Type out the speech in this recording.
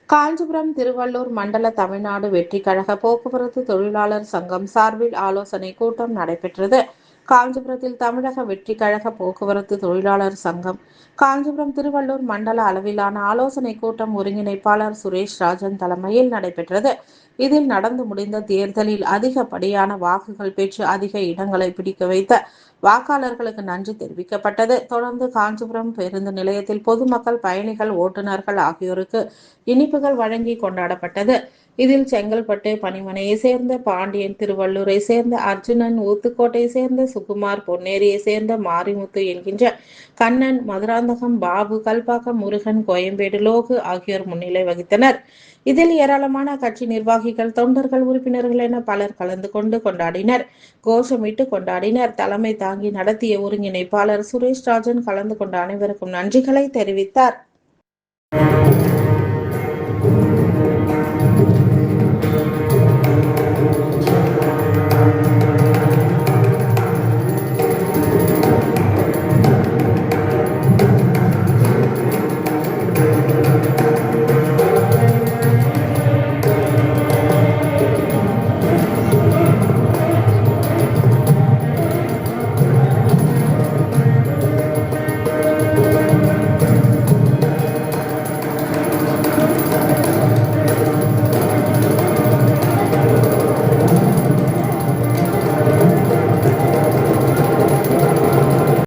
காஞ்சிபுரம் திருவள்ளூர் மண்டல தமிழ்நாடு வெற்றிக் கழக போக்குவரத்து தொழிலாளர் சங்கம் சார்பில் ஆலோசனை கூட்டம் நடைபெற்றது. காஞ்சிபுரத்தில் தமிழக வெற்றிக் கழக போக்குவரத்து தொழிலாளர் சங்கம் காஞ்சிபுரம் திருவள்ளூர் மண்டல அளவிலான ஆலோசனை கூட்டம் ஒருங்கிணைப்பாளர் சுரேஷ் ராஜன் தலைமையில் நடைபெற்றது. இதில் நடந்து முடிந்த தேர்தலில் அதிகப்படியான வாக்குகள் பெற்று அதிக இடங்களை பிடிக்க வைத்த வாக்காளர்களுக்கு நன்றி தெரிவிக்கப்பட்டது. தொடர்ந்து காஞ்சிபுரம் பேருந்து நிலையத்தில் பொதுமக்கள், பயணிகள், ஓட்டுநர்கள் ஆகியோருக்கு இனிப்புகள் வழங்கி கொண்டாடப்பட்டது. இதில் செங்கல்பட்டு பணிமனையை சேர்ந்த பாண்டியன், திருவள்ளூரை சேர்ந்த அர்ஜுனன், ஊத்துக்கோட்டை சேர்ந்த சுகுமார், பொன்னேரியை சேர்ந்த மாரிமுத்து என்கின்ற கண்ணன், மதுராந்தகம் பாபு, கல்பாக்கம் முருகன், கோயம்பேடு லோகு ஆகியோர் முன்னிலை வகித்தனர். இதில் ஏராளமான கட்சி நிர்வாகிகள், தொண்டர்கள், உறுப்பினர்கள் என பலர் கலந்து கொண்டு கொண்டாடினர். கோஷமிட்டு கொண்டாடினர். தலைமை தாங்கி நடத்திய ஒருங்கிணைப்பாளர் சுரேஷ் ராஜன் கலந்து கொண்ட அனைவருக்கும் நன்றிகளை தெரிவித்தார்.